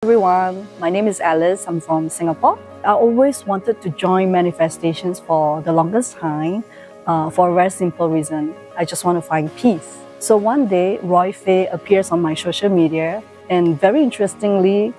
everyone, my name is Alice. I'm from Singapore. I always wanted to join manifestations for the longest time for a very simple reason. I just want to find peace. So one day, Roy Phay appears on my social media, and very interestingly,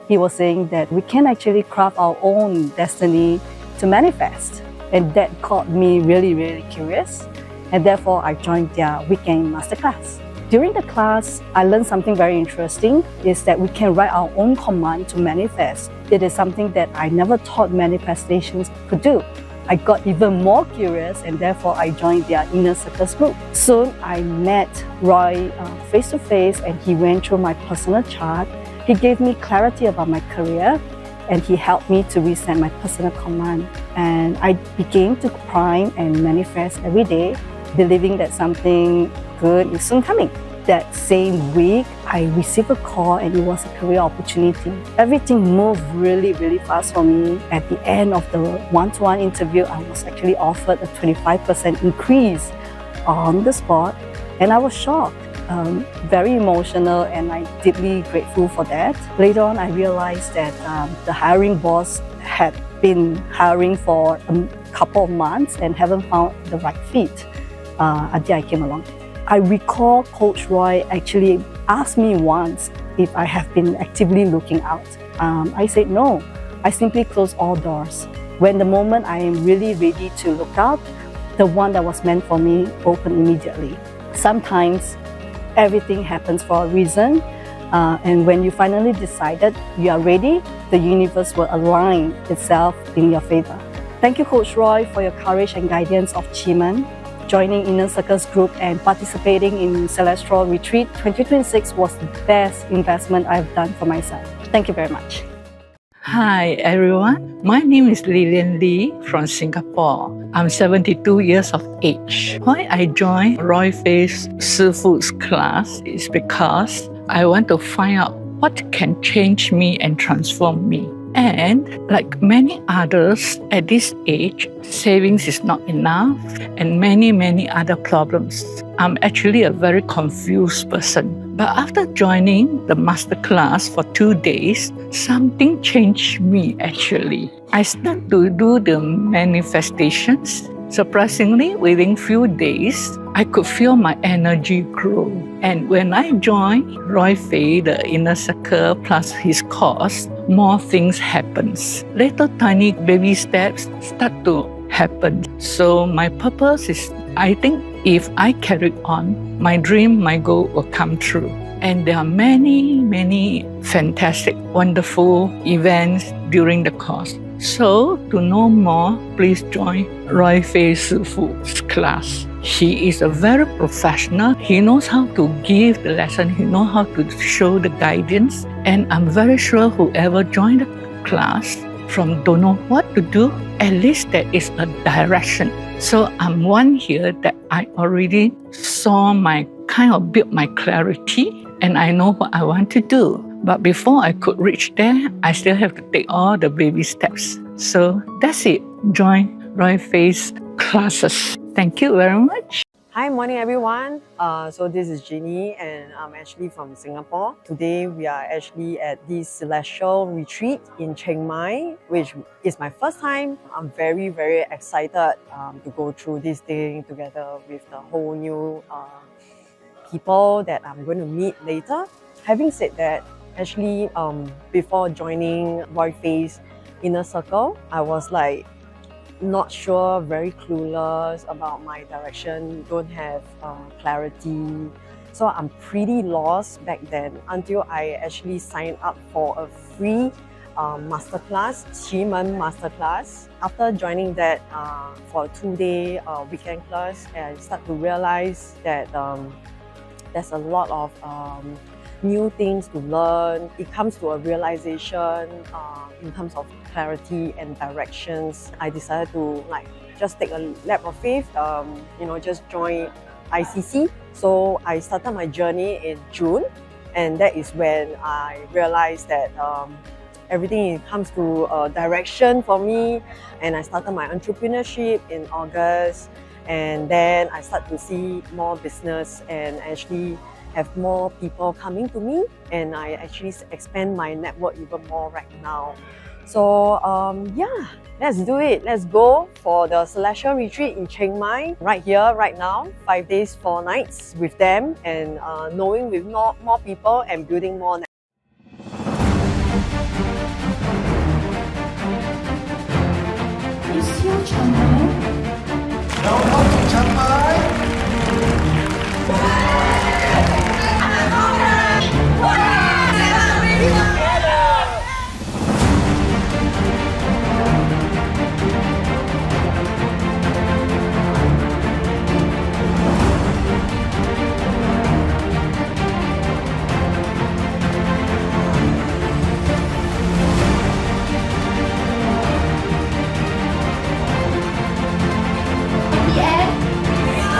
he was saying that we can actually craft our own destiny to manifest. And that got me really curious. And therefore, I joined their weekend masterclass. During the class, I learned something very interesting, is that we can write our own command to manifest. It is something that I never thought manifestations could do. I got even more curious, and therefore I joined their inner circles group. Soon, I met Roy face to face, and he went through my personal chart. He gave me clarity about my career, and he helped me to reset my personal command. And I began to prime and manifest every day, believing that something good is soon coming. That same week, I received a call, and it was a career opportunity. Everything moved really fast for me. At the end of the one-to-one interview, I was actually offered a 25% increase on the spot, and I was shocked. Very emotional, and I'm deeply grateful for that. Later on, I realized that the hiring boss had been hiring for a couple of months and haven't found the right fit until I came along. I recall Coach Roy actually asked me once if I have been actively looking out. I said no. I simply closed all doors. When the moment I am really ready to look out, the one that was meant for me opened immediately. Sometimes everything happens for a reason, and when you finally decided you are ready, the universe will align itself in your favor. Thank you, Coach Roy, for your courage and guidance of QiMen. Joining Inner Circles Group and participating in Celestial Retreat 2026 was the best investment I've done for myself. Thank you very much. Hi everyone, my name is Lillian Lee from Singapore. I'm 72 years of age. Why I joined Roy Phay's Sifu's class is because I want to find out what can change me and transform me. And like many others at this age, savings is not enough and many other problems. I'm actually a very confused person. But after joining the masterclass for 2 days, something changed me actually. I started to do the manifestations. Surprisingly, within few days, I could feel my energy grow. And when I joined Roy Phay, the Inner Circle plus his course, more things happens. Little tiny baby steps start to happen. So my purpose is, I think if I carry on, my dream, my goal will come true. And there are many fantastic, wonderful events during the course. So, to know more, please join Roy Phay Sifu's class. He is a very professional. He knows how to give the lesson. He knows how to show the guidance. And I'm very sure whoever joined the class from don't know what to do, at least there is a direction. So I'm one here that I already saw built my clarity, and I know what I want to do. But before I could reach there, I still have to take all the baby steps. So that's it. Join Roy Phay's classes. Thank you very much. Hi, morning everyone. So this is Jeannie, and I'm actually from Singapore. Today we are actually at this Celestial Retreat in Chiang Mai, which is my first time. I'm very excited to go through this thing together with the whole new people that I'm going to meet later. Having said that, actually before joining Roy Phay's Inner Circle, I was like not sure, very clueless about my direction, don't have clarity. So I'm pretty lost back then until I actually signed up for a free masterclass, QiMen masterclass. After joining that for a 2-day weekend class, I start to realize that there's a lot of new things to learn. It comes to a realization in terms of clarity and directions. I decided to just take a leap of faith, just join ICC. So I started my journey in June, and that is when I realized that everything comes to a direction for me, and I started my entrepreneurship in August, and then I start to see more business and actually have more people coming to me, and I actually expand my network even more right now. So yeah, let's do it. Let's go for the Celestial Retreat in Chiang Mai right here, right now, 5 days, 4 nights with them, and knowing with more people and building more network. Is your channel? Welcome to Chiang Mai. The end.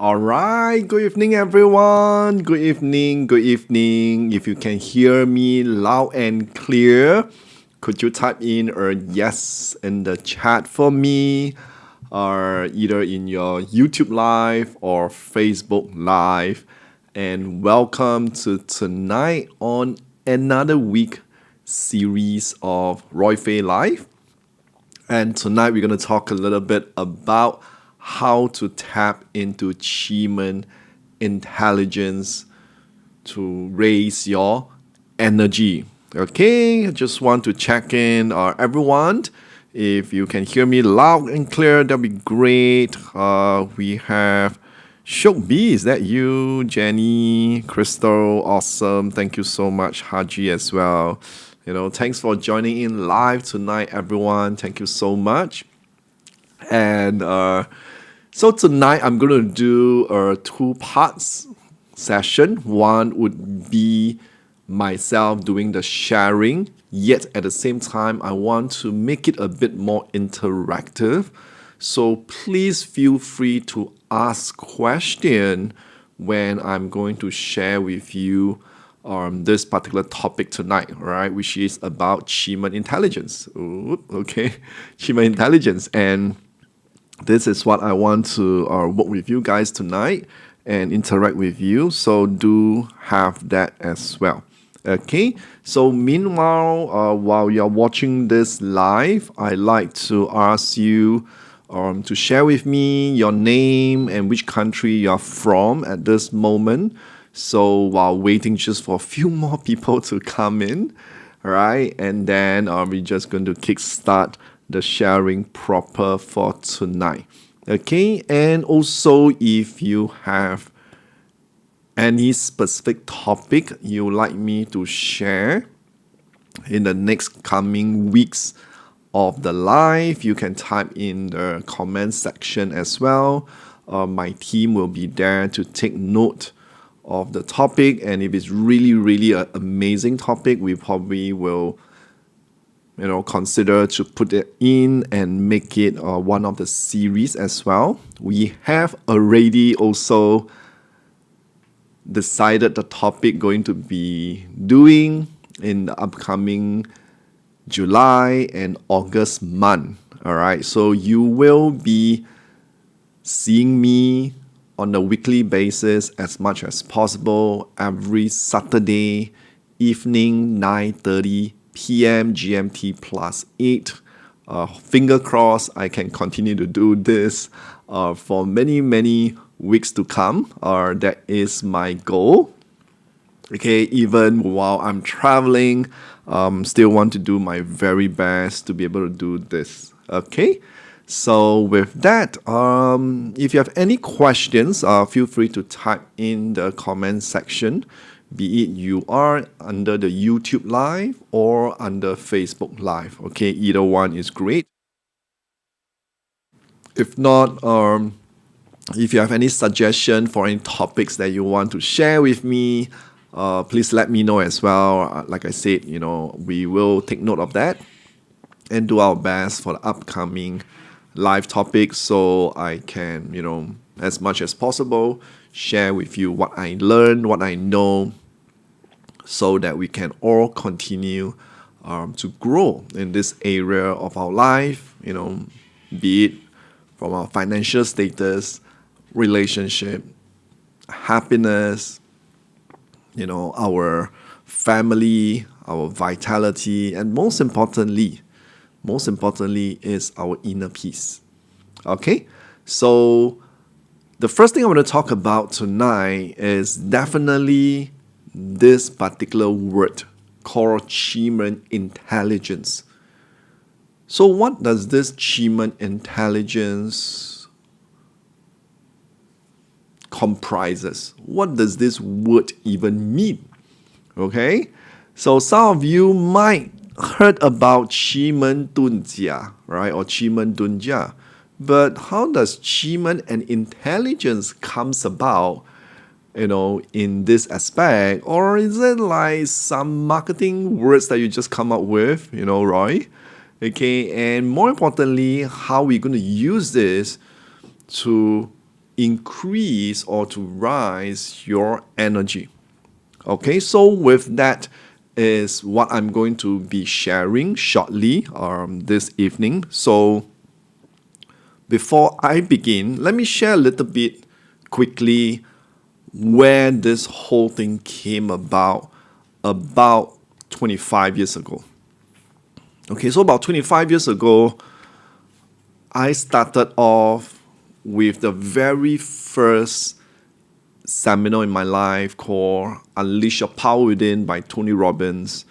All right, good evening, everyone. Good evening, good evening. If you can hear me loud and clear, could you type in a yes in the chat for me, or either in your YouTube live or Facebook live? And welcome to tonight on another week series of Roy Phay Live. And tonight we're going to talk a little bit about how to tap into QiMen intelligence to raise your energy. Okay, I just want to check in, everyone. If you can hear me loud and clear, that'd be great. We have Shok B, is that you? Jenny, Crystal, awesome. Thank you so much. Haji as well. Thanks for joining in live tonight, everyone. Thank you so much. And so tonight I'm going to do a two parts session. One would be myself doing the sharing, yet at the same time I want to make it a bit more interactive. So please feel free to ask questions when I'm going to share with you this particular topic tonight, right? Which is about QiMen intelligence. Ooh, okay, QiMen intelligence. And this is what I want to work with you guys tonight and interact with you. So do have that as well. Okay. So meanwhile, while you're watching this live, I like to ask you to share with me your name and which country you're from at this moment. So while waiting just for a few more people to come in, right? And then we're just going to kickstart the sharing proper for tonight. Okay, and also if you have any specific topic you would like me to share in the next coming weeks of the live, you can type in the comment section as well. My team will be there to take note of the topic, and if it's really an amazing topic, we probably will consider to put it in and make it one of the series as well. We have already also decided the topic going to be doing in the upcoming July and August month. All right, so you will be seeing me on a weekly basis as much as possible every Saturday evening, 9:30 p.m. GMT plus 8. Finger crossed I can continue to do this for many weeks to come. That is my goal. Okay, even while I'm traveling, still want to do my very best to be able to do this. Okay, so with that, if you have any questions, feel free to type in the comment section, be it you are under the YouTube live or under Facebook live. Okay, either one is great. If not, if you have any suggestion for any topics that you want to share with me, please let me know as well. Like I said, we will take note of that and do our best for the upcoming live topics, so I can, as much as possible, share with you what I learned, what I know, so that we can all continue to grow in this area of our life, be it from our financial status, relationship, happiness, our family, our vitality, and most importantly is our inner peace. Okay, so the first thing I want to talk about tonight is definitely this particular word called QiMen intelligence. So what does this QiMen intelligence comprises? What does this word even mean? Okay, so some of you might heard about QiMen Dunjia, right, or QiMen Dunjia, but how does QiMen and intelligence comes about, in this aspect? Or is it like some marketing words that you just come up with, Roy? Okay, and more importantly, how we're going to use this to increase or to rise your energy. Okay, so with that is what I'm going to be sharing shortly this evening. So before I begin, let me share a little bit quickly where this whole thing came about 25 years ago. Okay, so about 25 years ago, I started off with the very first seminar in my life called Unleash Your Power Within by Tony Robbins,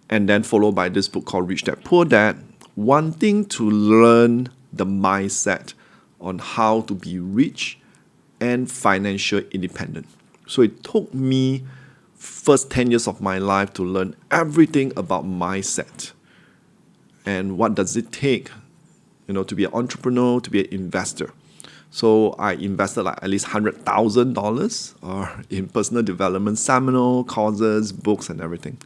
and then followed by this book called Rich Dad Poor Dad, wanting to learn the mindset on how to be rich and financial independent. So it took me first 10 years of my life to learn everything about mindset and what does it take, to be an entrepreneur, to be an investor. So I invested like at least $100,000 in personal development seminar, courses, books, and everything.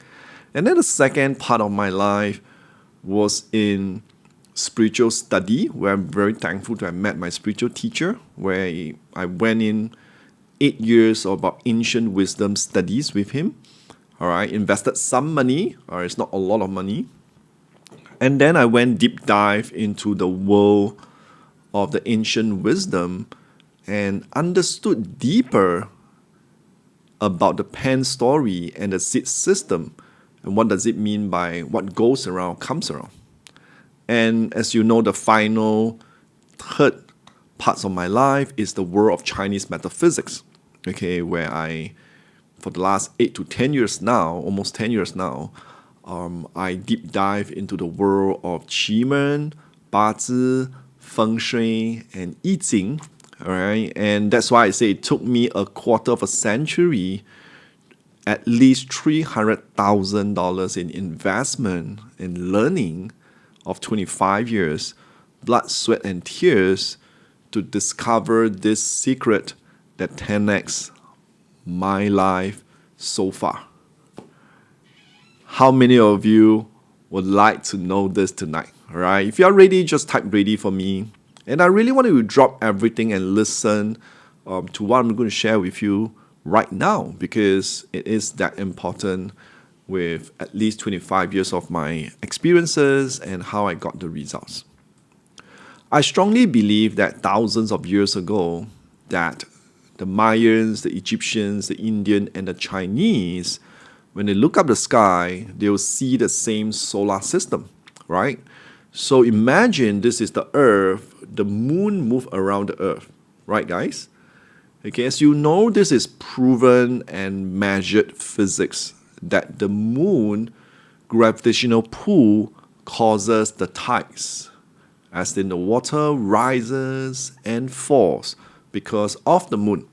And then the second part of my life was in spiritual study, where I'm very thankful to have met my spiritual teacher, where I went in 8 years of about ancient wisdom studies with him. All right, invested some money, or it's not a lot of money. And then I went deep dive into the world of the ancient wisdom and understood deeper about the Pan story and the seed system and what does it mean by what goes around comes around. And as you know, the final third parts of my life is the world of Chinese metaphysics, okay, where I, for the last 8 to 10 years now, almost 10 years now, I deep dive into the world of QiMen, BaZi Fengshui, and I Ching, all right? And that's why I say it took me a quarter of a century, at least $300,000 in investment in learning of 25 years, blood, sweat, and tears to discover this secret that 10x my life so far. How many of you would like to know this tonight? All right, if you're ready, just type ready for me. And I really want you to drop everything and listen to what I'm going to share with you right now, because it is that important with at least 25 years of my experiences and how I got the results. I strongly believe that thousands of years ago, that the Mayans, the Egyptians, the Indian, and the Chinese, when they look up the sky, they will see the same solar system, right? So imagine this is the Earth, the moon moves around the Earth, right, guys? Okay, as you know, this is proven and measured physics, that the moon gravitational pull causes the tides, as in the water rises and falls because of the moon,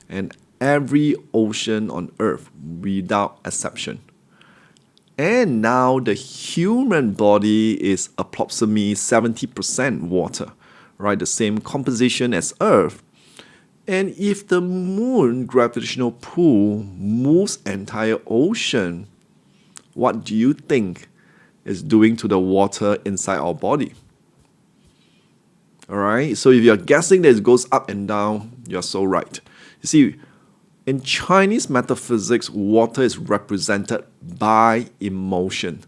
and every ocean on Earth without exception. And now the human body is approximately 70% water, right? The same composition as Earth. And if the moon gravitational pull moves entire ocean, what do you think is doing to the water inside our body? All right, so if you're guessing that it goes up and down, you're so right. You see, in Chinese metaphysics, water is represented by emotion,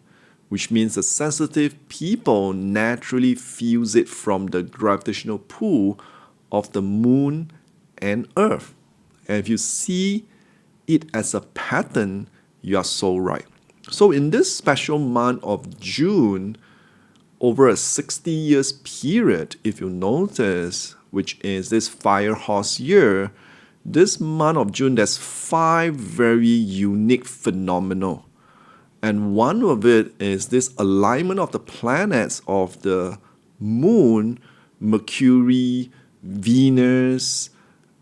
which means the sensitive people naturally feels it from the gravitational pull of the moon and Earth. And if you see it as a pattern, you are so right. So in this special month of June, over a 60 years period, if you notice, which is this fire horse year, this month of June, there's 5 very unique phenomena. And one of it is this alignment of the planets of the moon, Mercury, Venus,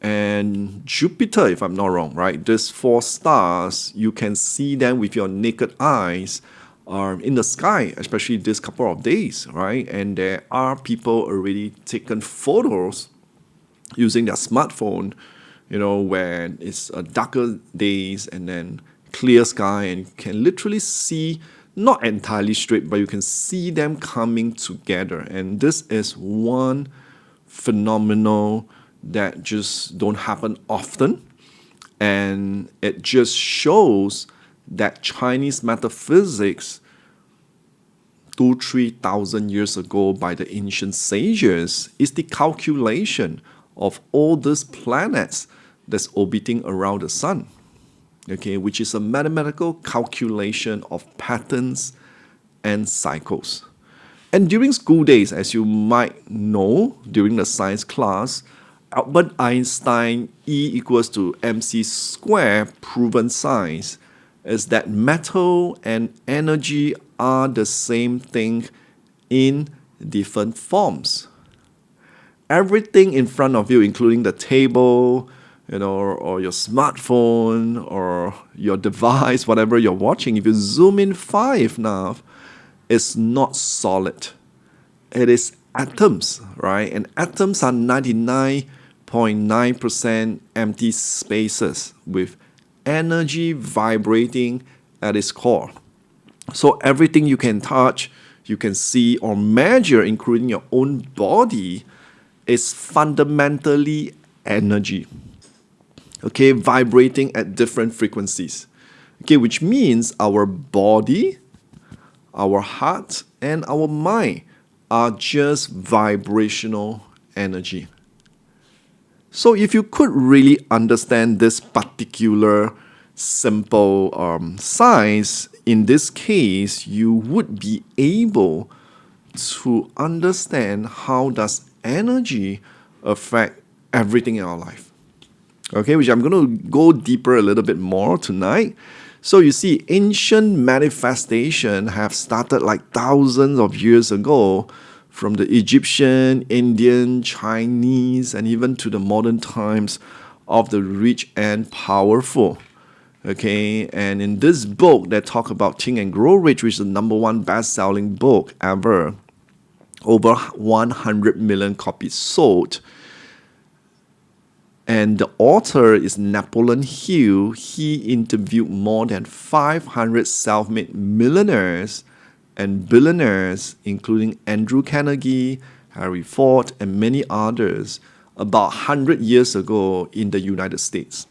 and Jupiter, if I'm not wrong, right? These 4 stars, you can see them with your naked eyes in the sky, especially this couple of days, right? And there are people already taken photos using their smartphone, when it's darker days and then clear sky, and you can literally see, not entirely straight, but you can see them coming together. And this is one phenomenal that just don't happen often. And it just shows that Chinese metaphysics 2,000-3,000 years ago by the ancient sages is the calculation of all these planets that's orbiting around the sun, okay, which is a mathematical calculation of patterns and cycles. And during school days, as you might know, during the science class, Albert Einstein E equals to mc squared proven science is that matter and energy are the same thing in different forms. Everything in front of you, including the table, or your smartphone or your device, whatever you're watching, if you zoom in far enough, it's not solid. It is atoms, right? And atoms are 99.9% empty spaces with energy vibrating at its core. So everything you can touch, you can see or measure, including your own body, is fundamentally energy, okay, vibrating at different frequencies, okay, which means our body, our heart, and our mind are just vibrational energy. So if you could really understand this particular simple science, in this case, you would be able to understand how does energy affect everything in our life. Okay, which I'm going to go deeper a little bit more tonight. So you see, ancient manifestation have started like thousands of years ago, from the Egyptian, Indian, Chinese, and even to the modern times of the rich and powerful. Okay, and in this book that talk about Think and Grow Rich, which is the #1 best-selling book ever, over 100 million copies sold. And the author is Napoleon Hill. He interviewed more than 500 self-made millionaires and billionaires, including Andrew Carnegie, Harry Ford, and many others, about 100 years ago in the United States.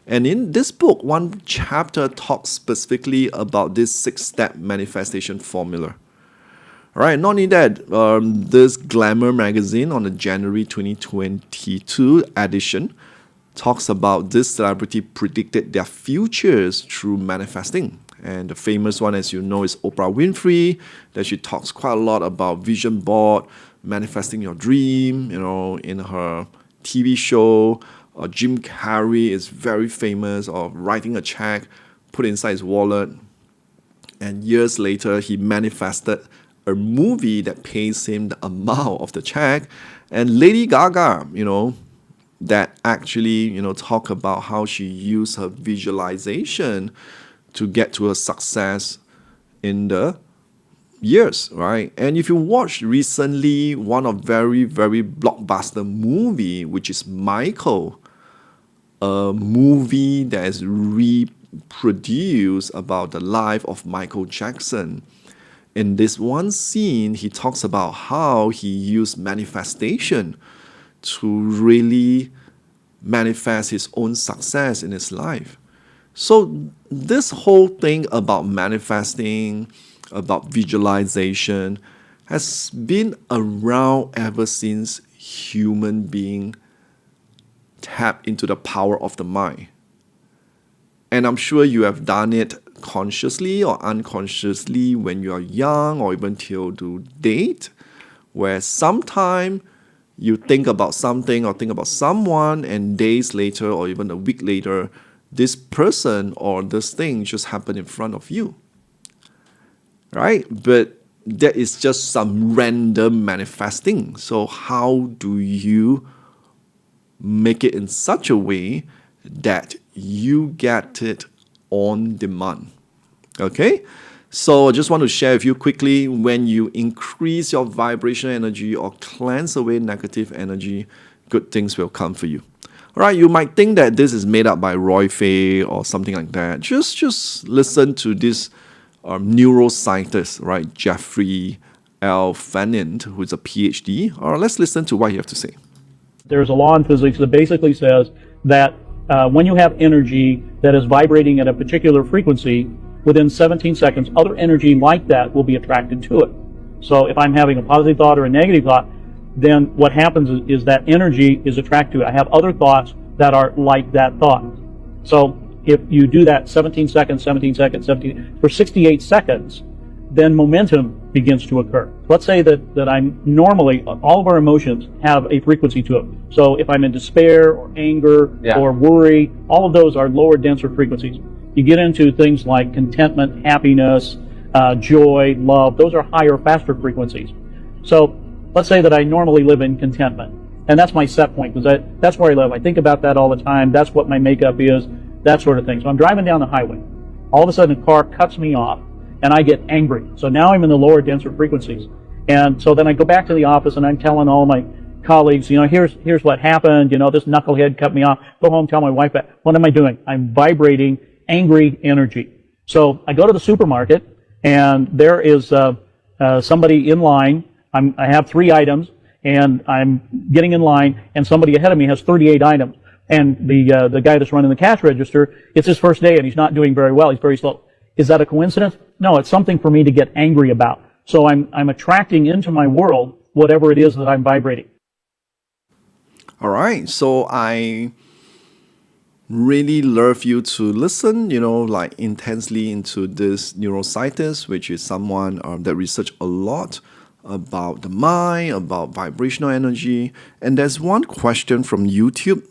And in this book, one chapter talks specifically about this 6-step manifestation formula. All right, not only that, this Glamour magazine on the January 2022 edition talks about this celebrity predicted their futures through manifesting. And the famous one, as you know, is Oprah Winfrey, that she talks quite a lot about vision board, manifesting your dream, in her TV show. Jim Carrey is very famous of writing a check, put it inside his wallet, and years later he manifested a movie that pays him the amount of the check. And Lady Gaga, that actually, talk about how she used her visualization to get to her success in the years, right? And if you watched recently one of very, very blockbuster movie, which is Michael, a movie that is reproduced about the life of Michael Jackson. In this one scene, he talks about how he used manifestation to really manifest his own success in his life. So this whole thing about manifesting, about visualization, has been around ever since human being tap into the power of the mind. And I'm sure you have done it consciously or unconsciously when you are young or even till to date, where sometime you think about something or think about someone, and days later or even a week later, this person or this thing just happened in front of you, right? But that is just some random manifesting. So how do you make it in such a way that you get it on demand? Okay, so I just want to share with you quickly, when you increase your vibration energy or cleanse away negative energy, good things will come for you. All right, you might think that this is made up by Roy Phay or something like that. Just listen to this neuroscientist, right, Jeffrey L. Fannin, who is a PhD. Or let's listen to what he has to say. There's a law in physics that basically says that when you have energy that is vibrating at a particular frequency, within 17 seconds, other energy like that will be attracted to it. So if I'm having a positive thought or a negative thought, then what happens is that energy is attracted to it. I have other thoughts that are like that thought. So if you do that 17 seconds, 17 seconds, 17, for 68 seconds, then momentum begins to occur. Let's say that I'm normally, all of our emotions have a frequency to it. So if I'm in despair or anger or worry, all of those are lower, denser frequencies. You get into things like contentment, happiness, joy, love. Those are higher, faster frequencies. So let's say that I normally live in contentment. And that's my set point, because that's where I live. I think about that all the time. That's what my makeup is, that sort of thing. So I'm driving down the highway. All of a sudden, a car cuts me off, and I get angry. So now I'm in the lower, denser frequencies. And so then I go back to the office, and I'm telling all my colleagues, here's what happened. This knucklehead cut me off. Go home, tell my wife that. What am I doing? I'm vibrating angry energy. So I go to the supermarket, and there is somebody in line. I have 3 items, and I'm getting in line, and somebody ahead of me has 38 items. And the guy that's running the cash register, it's his first day, and he's not doing very well. He's very slow. Is that a coincidence? No, it's something for me to get angry about. So I'm attracting into my world whatever it is that I'm vibrating. All right. So I really love you to listen, intensely into this neuroscientist, which is someone that research a lot about the mind, about vibrational energy. And there's one question from YouTube,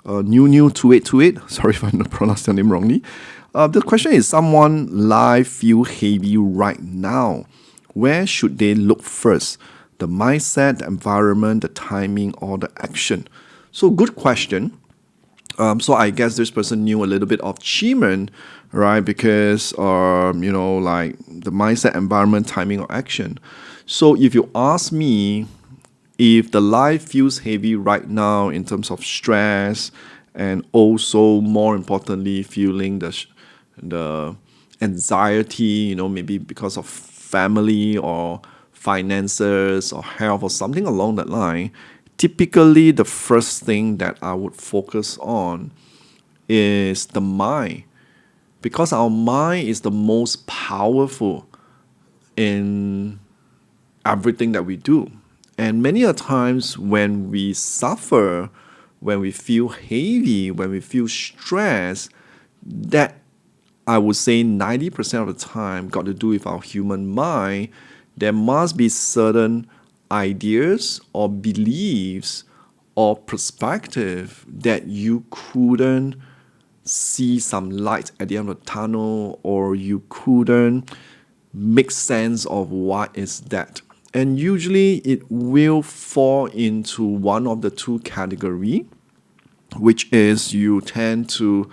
New2828. Sorry if I pronounced your name wrongly. The question is, someone life feel heavy right now. Where should they look first? The mindset, the environment, the timing, or the action? So good question. So I guess this person knew a little bit of QiMen, right? Because, like the mindset, environment, timing, or action. So if you ask me, if the life feels heavy right now in terms of stress, and also more importantly, feeling the anxiety, maybe because of family or finances or health or something along that line, typically the first thing that I would focus on is the mind, because our mind is the most powerful in everything that we do. And many a times when we suffer, when we feel heavy, when we feel stressed, that I would say 90% of the time got to do with our human mind. There must be certain ideas or beliefs or perspective that you couldn't see some light at the end of the tunnel, or you couldn't make sense of what is that. And usually it will fall into one of the 2 categories, which is you tend to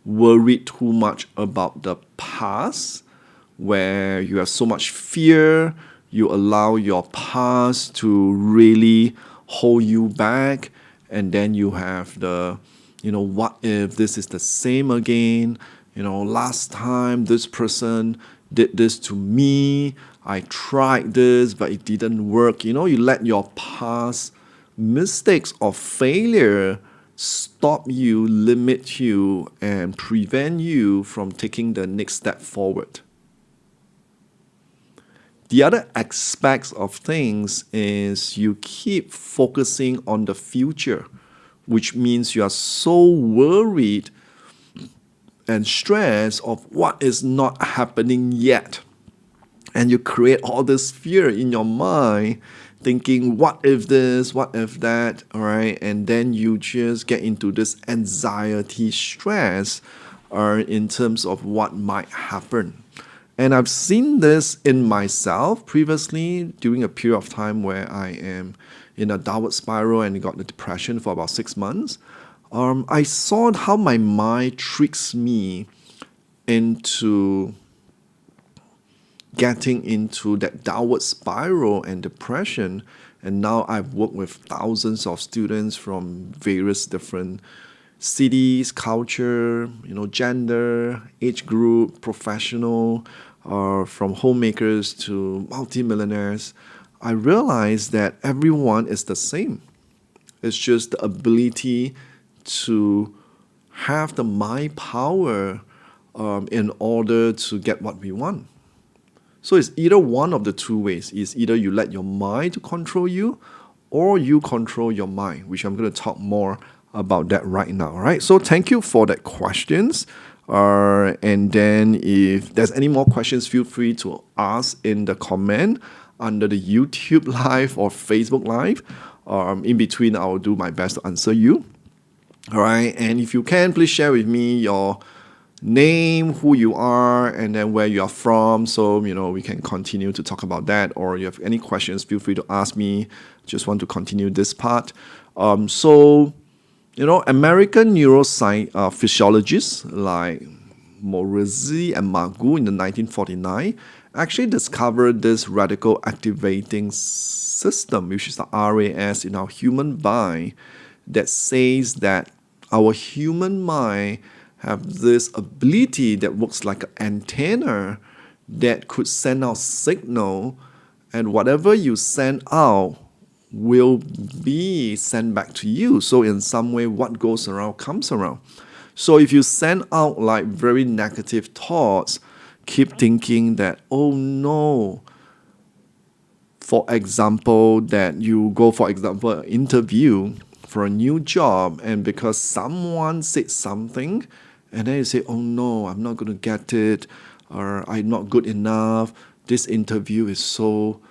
worry too much about the past, where you have so much fear, you allow your past to really hold you back, and then you have the, what if this is the same again? Last time this person did this to me, I tried this, but it didn't work. You let your past mistakes or failure stop you, limit you, and prevent you from taking the next step forward. The other aspects of things is you keep focusing on the future, which means you are so worried and stressed of what is not happening yet. And you create all this fear in your mind, thinking, what if this, what if that, all right? And then you just get into this anxiety, stress, in terms of what might happen. And I've seen this in myself previously during a period of time where I am in a downward spiral and got the depression for about 6 months. I saw how my mind tricks me into getting into that downward spiral and depression. And now I've worked with thousands of students from various different cities, culture, gender, age group, professional, from homemakers to multimillionaires. I realized that everyone is the same. It's just the ability to have the mind power in order to get what we want. So it's either one of the two ways. It's either you let your mind to control you, or you control your mind, which I'm going to talk more about that right now. All right. So thank you for that questions. And then if there's any more questions, feel free to ask in the comment under the YouTube live or Facebook live. In between, I will do my best to answer you. All right. And if you can, please share with me your name, who you are, and then where you are from, so we can continue to talk about that. Or you have any questions, feel free to ask me. Just want to continue this part. American neuroscience physiologists like Morrissey and Magu in the 1949 actually discovered this radical activating system, which is the RAS in our human mind, that says that our human mind have this ability that works like an antenna that could send out signal, and whatever you send out will be sent back to you. So in some way, what goes around comes around. So if you send out like very negative thoughts, keep thinking that, oh no, for example, that you go, for example, an interview for a new job, and because someone said something, and then you say, oh no, I'm not going to get it, or I'm not good enough, this interview is so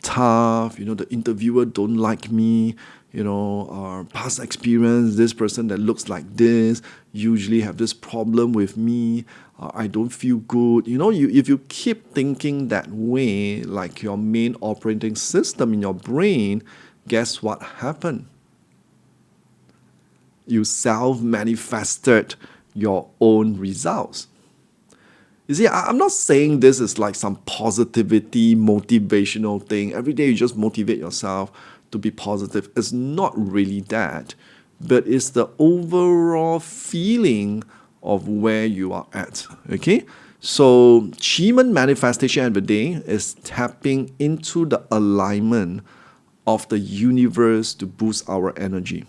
tough, the interviewer don't like me, past experience, this person that looks like this usually have this problem with me, I don't feel good. If you keep thinking that way, like your main operating system in your brain, guess what happened? You self-manifested your own results. You see, I'm not saying this is like some positivity, motivational thing. Every day you just motivate yourself to be positive. It's not really that, but it's the overall feeling of where you are at. Okay? So QiMen manifestation every day is tapping into the alignment of the universe to boost our energy.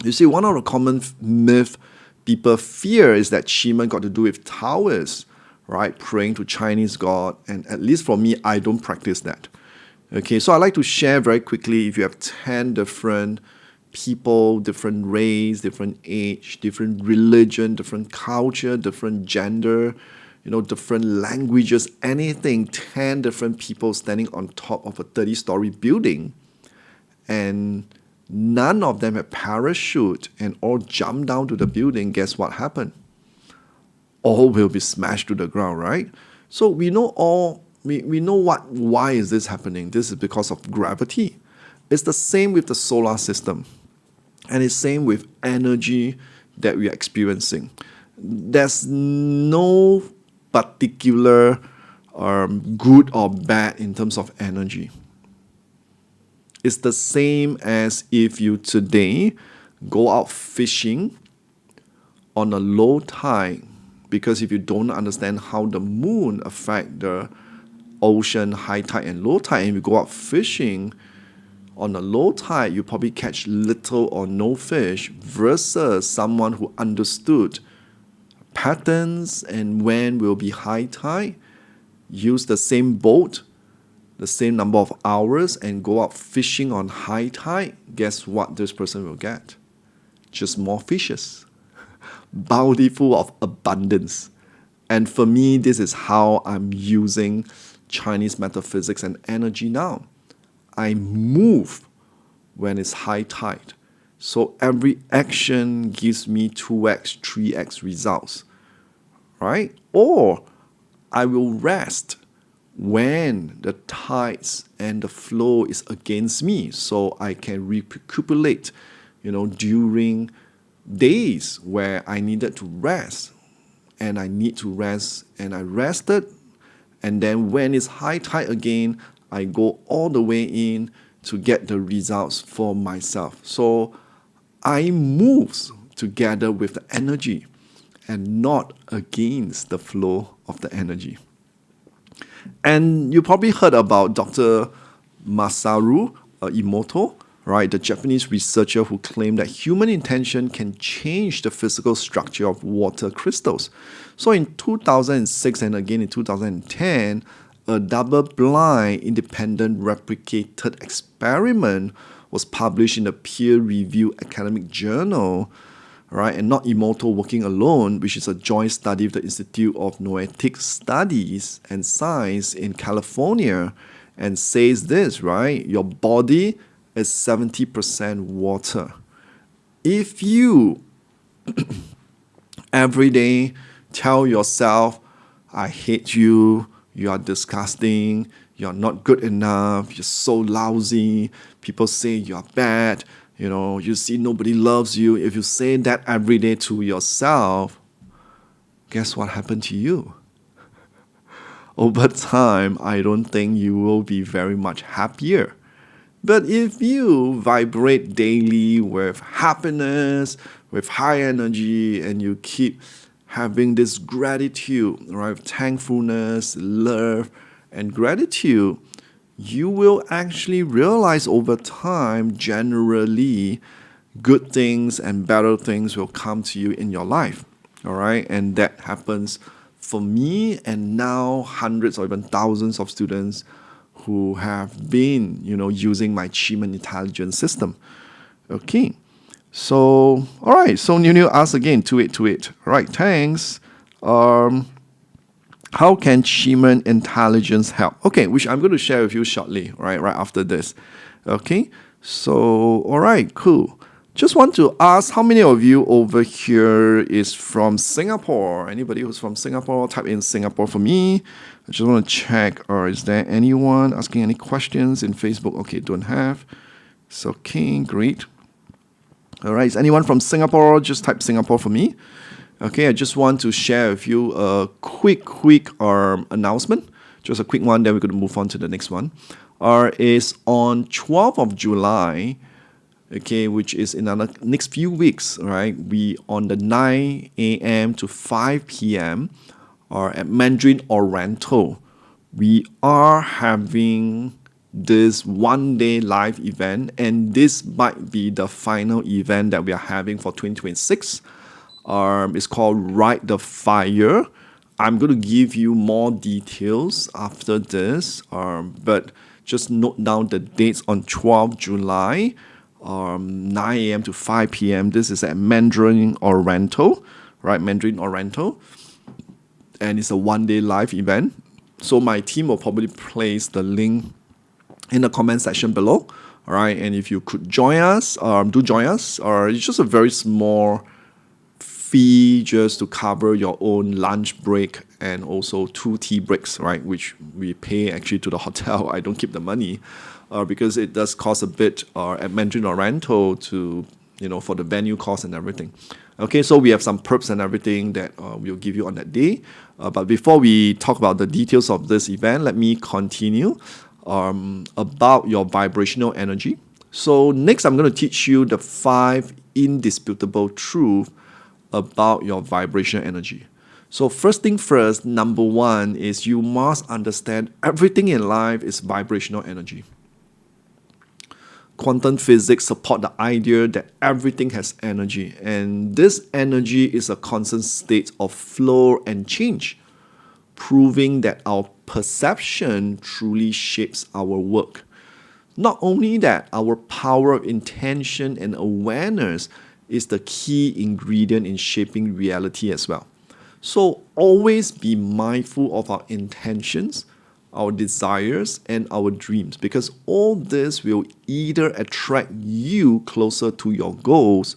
You see, one of the common myths people fear is that QiMen got to do with Taoists, right? Praying to Chinese God. And at least for me, I don't practice that. Okay, so I'd like to share very quickly, if you have 10 different people, different race, different age, different religion, different culture, different gender, different languages, anything, 10 different people standing on top of a 30-story building, and none of them had parachute and all jump down to the building, guess what happened? All will be smashed to the ground, right? So we know why is this happening? This is because of gravity. It's the same with the solar system. And it's same with energy that we are experiencing. There's no particular good or bad in terms of energy. It's the same as if you today go out fishing on a low tide, because if you don't understand how the moon affects the ocean, high tide and low tide, and you go out fishing on a low tide, you probably catch little or no fish, versus someone who understood patterns and when will be high tide, use the same boat, the same number of hours, and go out fishing on high tide, guess what this person will get? Just more fishes. Bountiful of abundance. And for me, this is how I'm using Chinese metaphysics and energy now. I move when it's high tide. So every action gives me 2x, 3x results, right? Or I will rest when the tides and the flow is against me, so I can recuperate, during days where I needed to rest, and I need to rest, and I rested, and then when it's high tide again, I go all the way in to get the results for myself. So I move together with the energy and not against the flow of the energy. And you probably heard about Dr. Masaru Emoto, right? The Japanese researcher who claimed that human intention can change the physical structure of water crystals. So in 2006 and again in 2010, a double-blind, independent, replicated experiment was published in a peer-reviewed academic journal, right? And Not Immortal Working Alone, which is a joint study of the Institute of Noetic Studies and Science in California, and says this, right? Your body is 70% water. If you every day tell yourself, I hate you, you are disgusting, you're not good enough, you're so lousy, people say you're bad, you see nobody loves you. If you say that every day to yourself, guess what happened to you? Over time, I don't think you will be very much happier. But if you vibrate daily with happiness, with high energy, and you keep having this gratitude, right, thankfulness, love, and gratitude, you will actually realize over time, generally, good things and better things will come to you in your life. All right. And that happens for me and now hundreds or even thousands of students who have been, using my QiMen intelligence system. Okay. So, all right. So, New asks again, 2828. All right. Thanks. How can QiMen intelligence help? Okay, which I'm going to share with you shortly, right after this. Okay, so, all right, cool. Just want to ask how many of you over here is from Singapore? Anybody who's from Singapore, type in Singapore for me. I just want to check, or is there anyone asking any questions in Facebook? Okay, don't have. It's okay, great. All right, is anyone from Singapore? Just type Singapore for me. Okay, I just want to share with you a quick announcement. Just a quick one, then we're going to move on to the next one. Is on 12th of July, okay, which is in the next few weeks, right? We on the 9 a.m. to 5 p.m. At Mandarin Oriental, we are having this one-day live event, and this might be the final event that we are having for 2026. It's called Ride the Fire. I'm going to give you more details after this, but just note down the dates on 12 July, 9 a.m. to 5 p.m. This is at Mandarin Oriental, right? Mandarin Oriental. And it's a one-day live event. So my team will probably place the link in the comment section below, all right? And if you could join us, do join us, or it's just a very small fee just to cover your own lunch break and also 2 tea breaks, right? Which we pay actually to the hotel. I don't keep the money because it does cost a bit at Mandarin Oriental to, for the venue cost and everything. Okay, so we have some perks and everything that we'll give you on that day. But before we talk about the details of this event, let me continue about your vibrational energy. So next, I'm going to teach you the 5 indisputable truths about your vibrational energy. So first thing first, number 1 is you must understand everything in life is vibrational energy. Quantum physics support the idea that everything has energy, and this energy is a constant state of flow and change, proving that our perception truly shapes our work. Not only that, our power of intention and awareness is the key ingredient in shaping reality as well. So always be mindful of our intentions, our desires, and our dreams, because all this will either attract you closer to your goals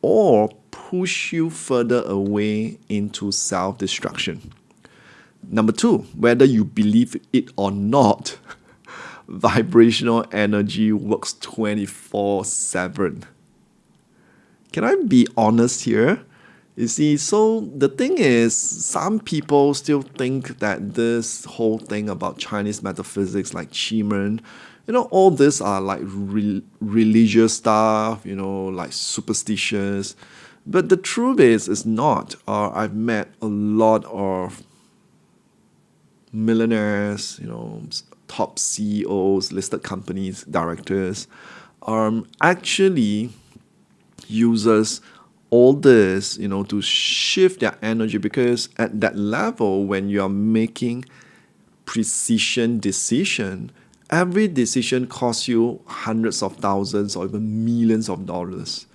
or push you further away into self-destruction. Number 2, whether you believe it or not, vibrational energy works 24/7. Can I be honest here? You see, so the thing is, some people still think that this whole thing about Chinese metaphysics, like QiMen, all this are like religious stuff, like superstitious. But the truth is, it's not. I've met a lot of millionaires, top CEOs, listed companies, directors, actually uses all this, to shift their energy, because at that level, when you are making precision decision, every decision costs you hundreds of thousands or even millions of dollars,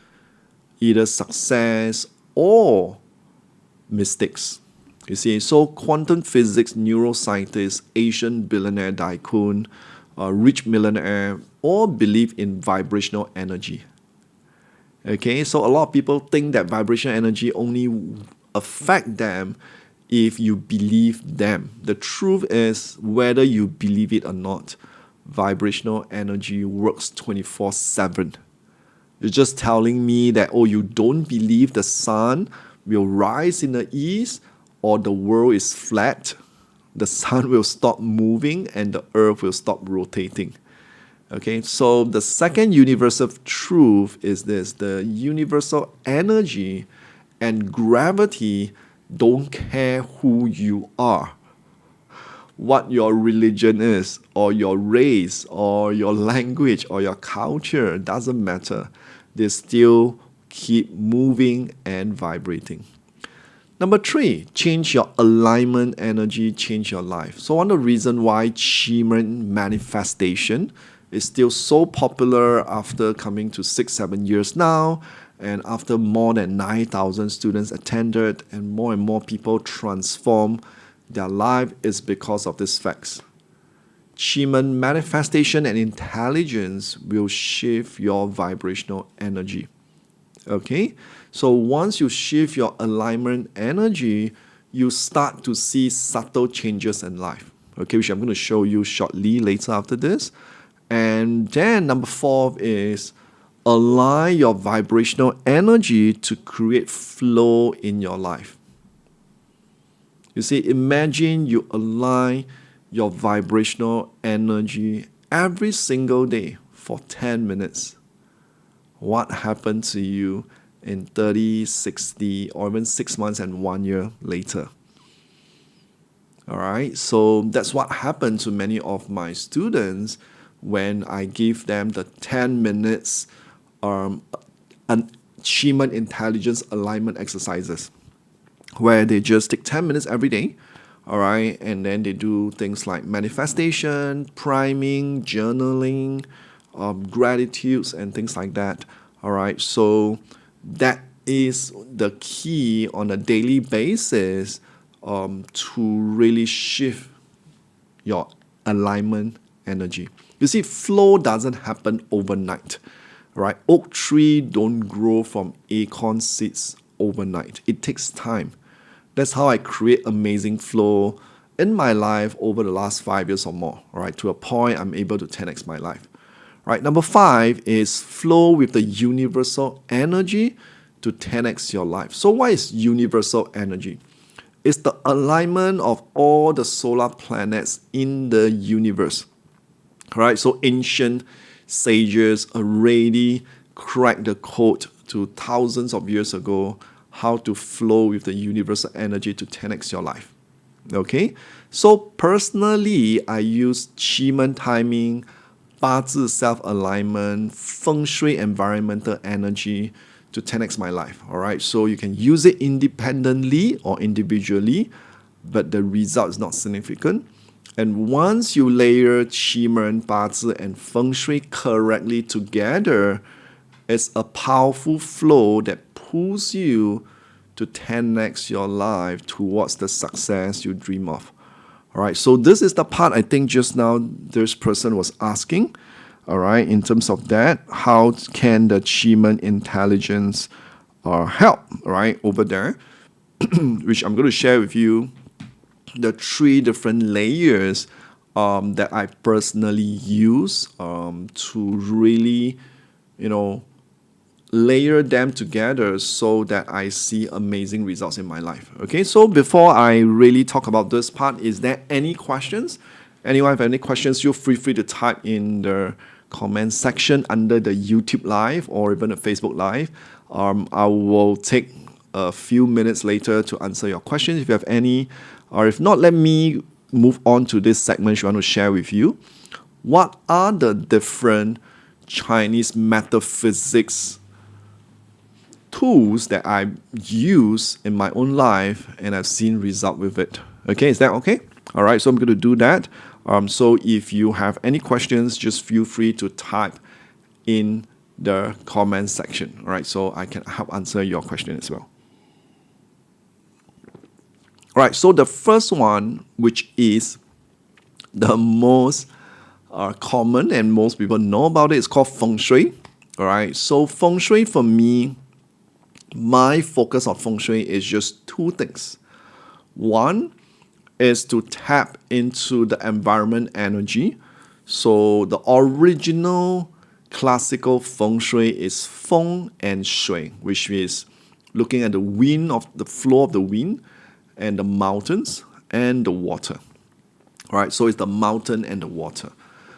either success or mistakes. You see, so quantum physics neuroscientist, Asian billionaire tycoon, rich millionaire, all believe in vibrational energy. Okay, so a lot of people think that vibrational energy only affect them if you believe them. The truth is, whether you believe it or not, vibrational energy works 24/7. You're just telling me that, oh, you don't believe the sun will rise in the east, or the world is flat, the sun will stop moving and the earth will stop rotating. Okay, so the second universal truth is this: the universal energy and gravity don't care who you are, what your religion is, or your race, or your language, or your culture. Doesn't matter. They still keep moving and vibrating. Number 3, change your alignment energy, change your life. So one of the reasons why QiMen manifestation is still so popular after coming to 6-7 years now, and after more than 9,000 students attended and more people transform their life, is because of these facts. QiMen manifestation and intelligence will shift your vibrational energy. Okay, so once you shift your alignment energy, you start to see subtle changes in life. Okay, which I'm going to show you shortly later after this. And then number 4 is align your vibrational energy to create flow in your life. You see, imagine you align your vibrational energy every single day for 10 minutes. What happened to you in 30, 60, or even 6 months and 1 year later? All right, so that's what happened to many of my students when I give them the 10 minutes QiMen intelligence alignment exercises, where they just take 10 minutes every day, all right, and then they do things like manifestation, priming, journaling, gratitudes, and things like that. All right, so that is the key on a daily basis to really shift your alignment energy. You see, flow doesn't happen overnight, right? Oak tree don't grow from acorn seeds overnight. It takes time. That's how I create amazing flow in my life over the last 5 years or more, right? To a point I'm able to 10x my life. Right, number 5 is flow with the universal energy to 10x your life. So what is universal energy? It's the alignment of all the solar planets in the universe. Right, so ancient sages already cracked the code to thousands of years ago how to flow with the universal energy to 10x your life. Okay, so personally, I use QiMen timing, BaZi self-alignment, Fengshui environmental energy to 10x my life. All right, so you can use it independently or individually, but the result is not significant. And once you layer QiMen, BaZi, and Feng Shui correctly together, it's a powerful flow that pulls you to 10x your life towards the success you dream of. All right, so this is the part I think just now this person was asking. All right, in terms of that, how can the QiMen intelligence help, right, over there, which I'm going to share with you the 3 different layers that I personally use to really, layer them together so that I see amazing results in my life. Okay, so before I really talk about this part, is there any questions? Anyone have any questions? Feel free to type in the comment section under the YouTube live or even the Facebook live. I will take a few minutes later to answer your questions if you have any. Or if not, let me move on to this segment I want to share with you. What are the different Chinese metaphysics tools that I use in my own life, and I've seen result with it. Okay, is that okay? All right, so I'm going to do that. So if you have any questions, just feel free to type in the comment section. All right, so I can help answer your question as well. All right, so the first one, which is the most common and most people know about it, is called Feng Shui. All right, so Feng Shui for me, my focus on Feng Shui is just two things. One is to tap into the environment energy. So the original classical Feng Shui is Feng and Shui, which is looking at the wind, of the flow of the wind, and the mountains and the water. All right, so it's the mountain and the water.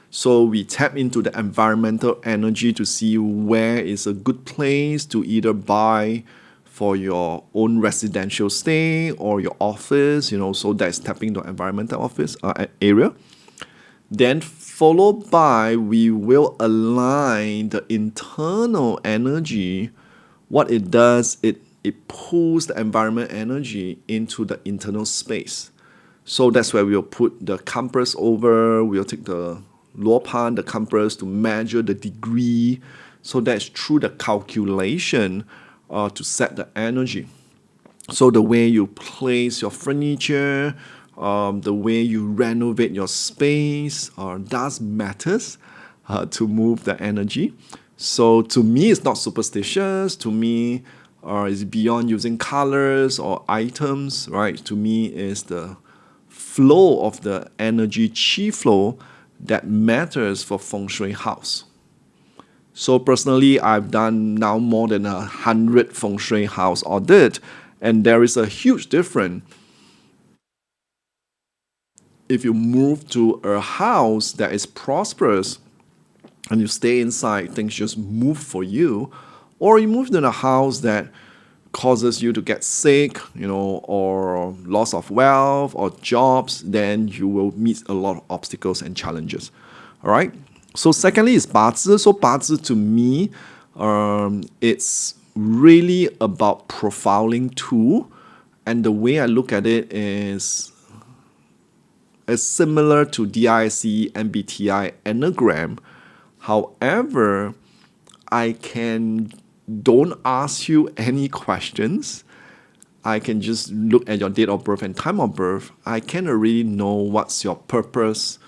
So we tap into the environmental energy to see where is a good place to either buy for your own residential stay or your office, so that's tapping the environmental office area. Then followed by, we will align the internal energy. What it does, it pulls the environment energy into the internal space. So that's where we'll put the compass over, we'll take the luopan, the compass, to measure the degree. So that's through the calculation to set the energy. So the way you place your furniture, the way you renovate your space does matters to move the energy. So to me, it's not superstitious. To me, it's beyond using colors or items, right? To me, it's the flow of the energy, qi flow, that matters for Feng Shui house. So personally, I've done now more than 100 Feng Shui house audit, and there is a huge difference. If you move to a house that is prosperous and you stay inside, things just move for you, or you move to a house that causes you to get sick, or loss of wealth or jobs, then you will meet a lot of obstacles and challenges. All right. So secondly is BaZi. So BaZi to me, it's really about profiling tool, and the way I look at it is similar to DISC, MBTI, Enneagram. However, I don't ask you any questions. I can just look at your date of birth and time of birth. I can already know what's your purpose,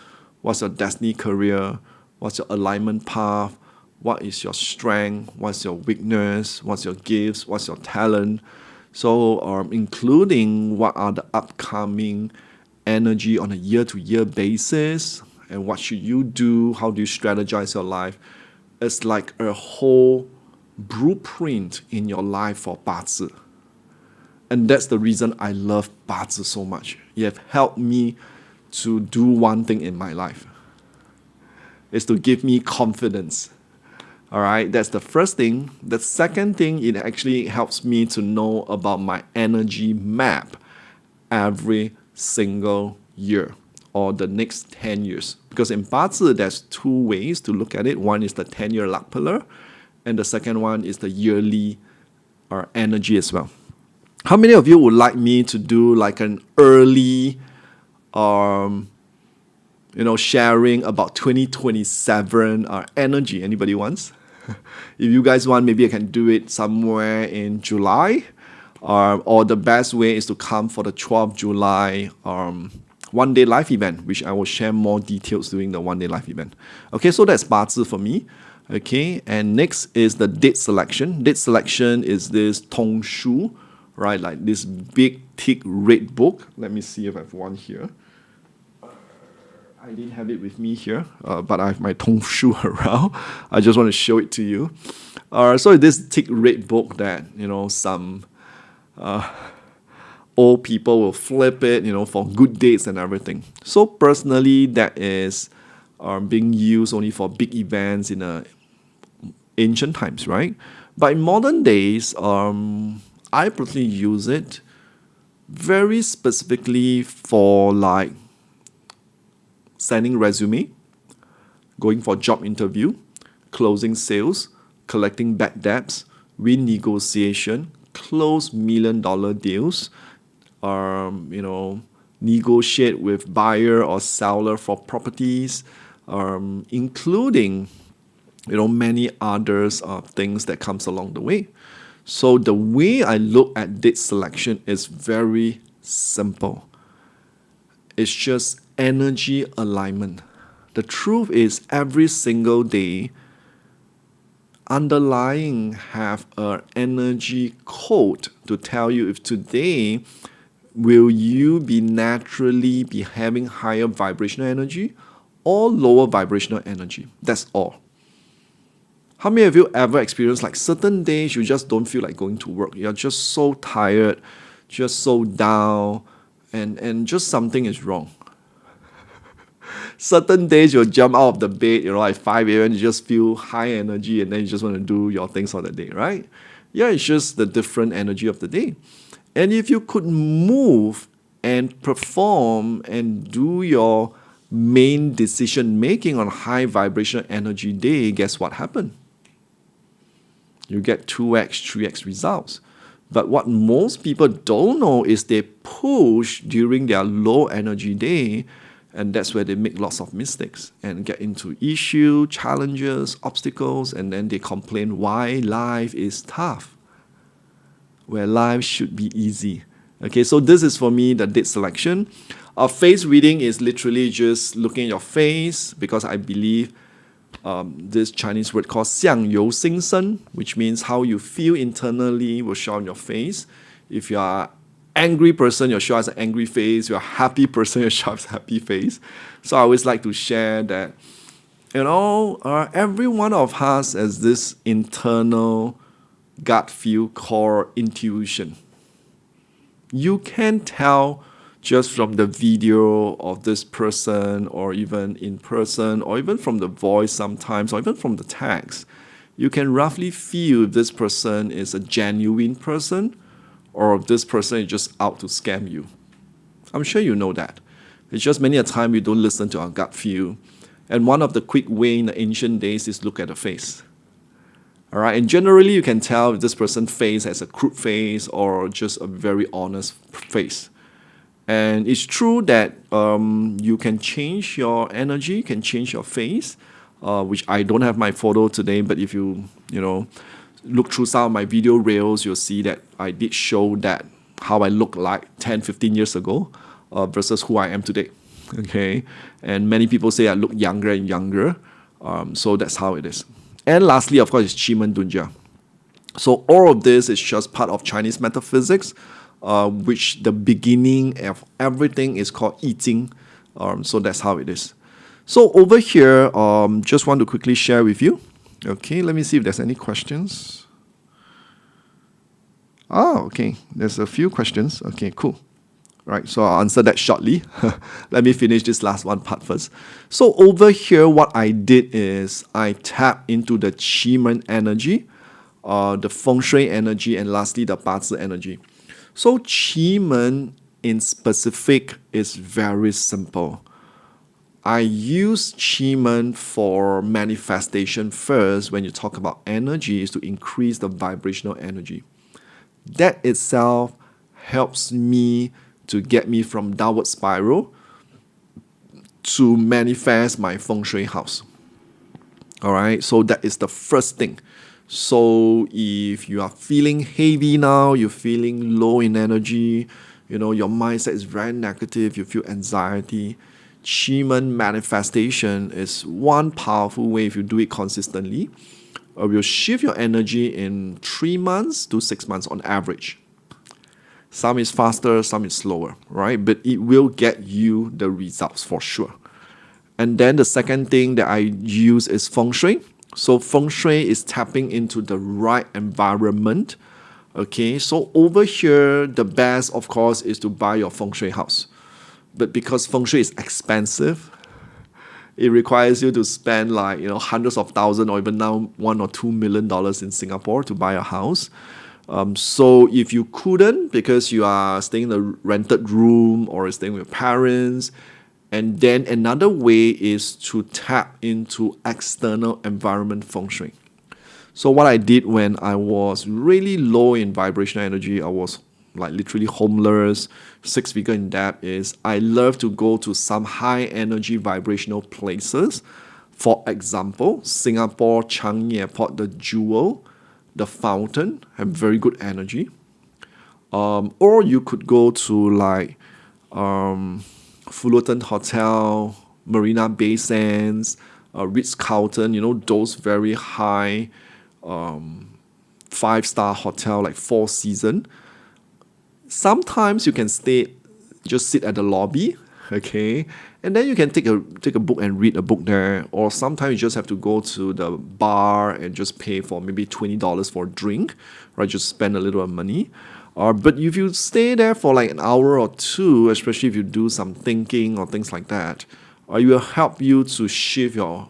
what's your destiny career, what's your alignment path, what is your strength, what's your weakness, what's your gifts, what's your talent. So including what are the upcoming energy on a year-to-year basis, and what should you do, how do you strategize your life. It's like a whole blueprint in your life for BaZi. And that's the reason I love BaZi so much. It have helped me to do one thing in my life. It's to give me confidence. All right, that's the first thing. The second thing, it actually helps me to know about my energy map every single year or the next 10 years. Because in BaZi, there's two ways to look at it. One is the 10-year luck pillar, and the second one is the yearly energy as well. How many of you would like me to do like an early sharing about 2027 energy? Anybody wants? If you guys want, maybe I can do it somewhere in July. Or the best way is to come for the 12th July one-day live event, which I will share more details during the one-day live event. Okay, so that's BaZi for me. Okay, and next is the date selection. Date selection is this Tong Shu, right? Like this big, thick red book. Let me see if I have one here. I didn't have it with me here, but I have my Tong Shu around. I just want to show it to you. So this thick red book that, some old people will flip it, for good dates and everything. So personally, that is being used only for big events in ancient times, right? But in modern days, I personally use it very specifically for like sending resume, going for job interview, closing sales, collecting bad debts, win negotiation, close $1 million deals, negotiate with buyer or seller for properties, including many others things that comes along the way. So the way I look at date selection is very simple. It's just energy alignment. The truth is every single day underlying have an energy code to tell you if today will you be naturally be having higher vibrational energy or lower vibrational energy. That's all. How many of you ever experienced like certain days you just don't feel like going to work? You're just so tired, just so down, and just something is wrong. Certain days you'll jump out of the bed, like 5 a.m. you just feel high energy and then you just want to do your things for the day, right? Yeah, it's just the different energy of the day. And if you could move and perform and do your main decision making on high vibrational energy day, guess what happened? You get 2x, 3x results. But what most people don't know is they push during their low energy day, and that's where they make lots of mistakes and get into issue, challenges, obstacles, and then they complain why life is tough, where life should be easy. Okay, so this is for me the date selection. Face reading is literally just looking at your face, because I believe this Chinese word called 相由心生, which means how you feel internally will show on your face. If you are angry person, you'll show us an angry face. You're a happy person, you'll show us a happy face. So I always like to share that, every one of us has this internal gut feel called intuition. You can tell just from the video of this person, or even in person, or even from the voice sometimes, or even from the text. You can roughly feel if this person is a genuine person, or if this person is just out to scam you. I'm sure you know that. It's just many a time we don't listen to our gut feel. And one of the quick way in the ancient days is look at the face. All right, and generally you can tell if this person's face has a crooked face or just a very honest face. And it's true that you can change your energy, can change your face, which I don't have my photo today, but if you look through some of my video reels, you'll see that I did show that how I look like 10, 15 years ago versus who I am today. Okay, and many people say I look younger and younger, so that's how it is. And lastly, of course, is QiMen Dunjia. So all of this is just part of Chinese metaphysics, which the beginning of everything is called eating. So that's how it is. So over here, just want to quickly share with you. Okay, let me see if there's any questions. Okay, there's a few questions. Okay, cool. Right, so I'll answer that shortly. Let me finish this last one part first. So over here, what I did is I tapped into the QiMen energy, the Feng Shui energy, and lastly, the BaZi energy. So QiMen in specific is very simple. I use QiMen for manifestation first. When you talk about energy, is to increase the vibrational energy. That itself helps me to get me from downward spiral to manifest my Feng Shui house. All right, so that is the first thing. So if you are feeling heavy now, you're feeling low in energy, your mindset is very negative, you feel anxiety, QiMen manifestation is one powerful way if you do it consistently. Will shift your energy in 3 months to 6 months on average. Some is faster, some is slower, right? But it will get you the results for sure. And then the second thing that I use is Feng Shui. So Feng Shui is tapping into the right environment. Okay, so over here, the best, of course, is to buy your Feng Shui house. But because Feng Shui is expensive, it requires you to spend hundreds of thousands or even now $1 or $2 million in Singapore to buy a house. So if you couldn't, because you are staying in a rented room or staying with parents, And then another way is to tap into external environment feng shui. So what I did when I was really low in vibrational energy, I was like literally homeless, 6-figure in debt, is I love to go to some high energy vibrational places. For example, Singapore Changi Airport, the Jewel, the Fountain have very good energy. Or you could go to like Fullerton Hotel, Marina Bay Sands, Ritz-Carlton, those very high 5-star hotel like Four Seasons. Sometimes you can just sit at the lobby, okay, and then you can take a book and read a book there. Or sometimes you just have to go to the bar and just pay for maybe $20 for a drink, right? Just spend a little money. But if you stay there for like an hour or two, especially if you do some thinking or things like that, it will help you to shift your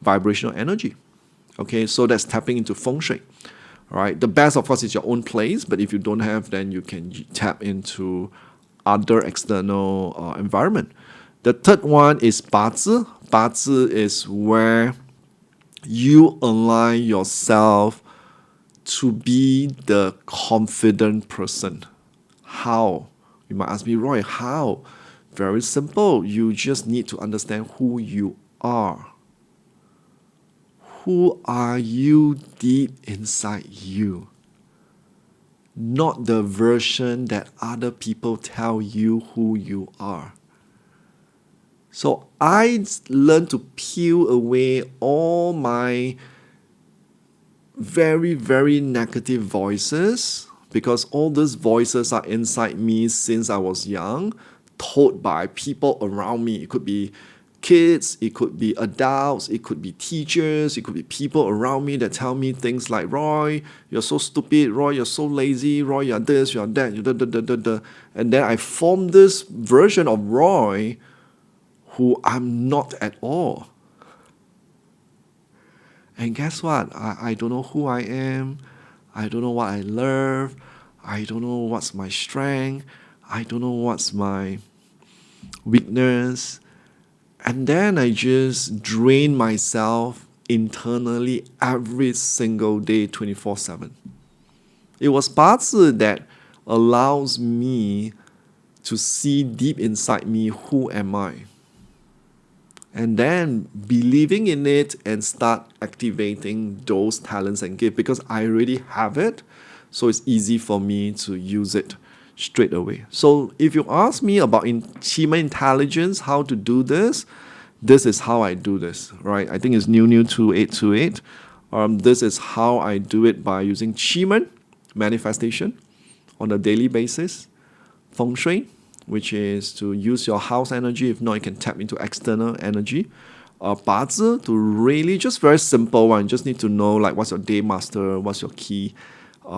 vibrational energy. Okay, so that's tapping into feng shui. All right, the best, of course, is your own place, but if you don't have, then you can tap into other external environment. The third one is BaZi. BaZi is where you align yourself to be the confident person. How? You might ask me, Roy, how? Very simple. You just need to understand who you are. Who are you deep inside you? Not the version that other people tell you who you are. So I learned to peel away all my very, very negative voices, because all these voices are inside me since I was young, told by people around me. It could be kids, it could be adults, it could be teachers, it could be people around me that tell me things like, Roy, you're so stupid, Roy, you're so lazy, Roy, you're this, you're that, you're da. And then I formed this version of Roy who I'm not at all. And guess what? I don't know who I am. I don't know what I love. I don't know what's my strength. I don't know what's my weakness. And then I just drain myself internally every single day, 24/7. It was BaZi that allows me to see deep inside me, who am I? And then believing in it and start activating those talents and gifts, because I already have it. So it's easy for me to use it straight away. So if you ask me about QiMen intelligence, how to do this is how I do this, right? I think it's new 2828. This is how I do it, by using QiMen manifestation on a daily basis, feng shui, which is to use your house energy. If not, you can tap into external energy. BaZi, to really just very simple one. You just need to know like what's your day master, what's your key,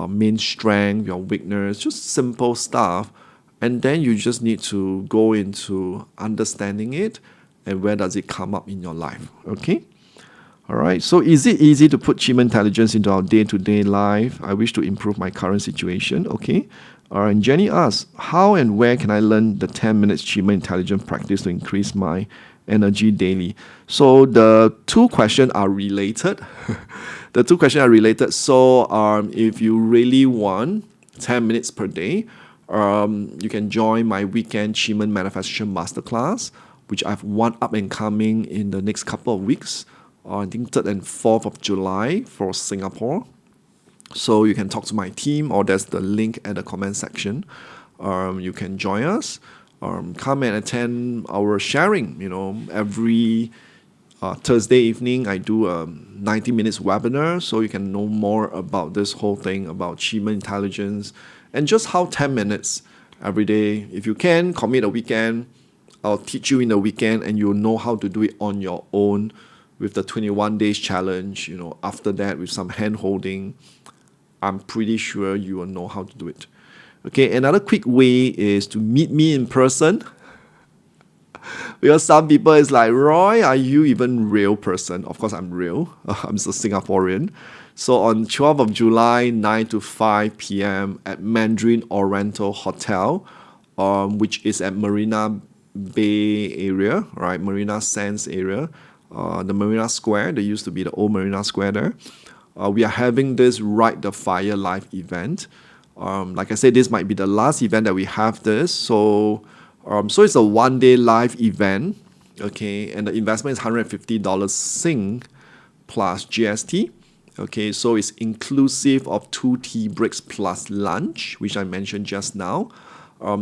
main strength, your weakness, just simple stuff. And then you just need to go into understanding it and where does it come up in your life. Okay? All right. So is it easy to put QiMen intelligence into our day-to-day life? I wish to improve my current situation. Okay. And Jenny asks, how and where can I learn the 10 minutes QiMen intelligence practice to increase my energy daily? So the two questions are related. So if you really want 10 minutes per day, you can join my weekend QiMen manifestation masterclass, which I have one up and coming in the next couple of weeks. I think 3rd and 4th of July for Singapore. So you can talk to my team, or there's the link at the comment section. You can join us. Come and attend our sharing. Every Thursday evening I do a 90 minutes webinar, so you can know more about this whole thing about QiMen intelligence and just how 10 minutes every day. If you can commit a weekend, I'll teach you in the weekend, and you'll know how to do it on your own with the 21 days challenge. After that, with some hand holding, I'm pretty sure you will know how to do it. Okay, another quick way is to meet me in person. Because some people is like, Roy, are you even real person? Of course, I'm real. I'm just a Singaporean. So on 12th of July, 9 to 5 p.m. at Mandarin Oriental Hotel, which is at Marina Bay area, right? Marina Sands area, the Marina Square. There used to be the old Marina Square there. We are having this Ride the Fire live event. Like I said, this might be the last event that we have this. So it's a 1 day live event, okay, and the investment is $150 Sing plus GST. Okay, so it's inclusive of 2 tea breaks plus lunch, which I mentioned just now.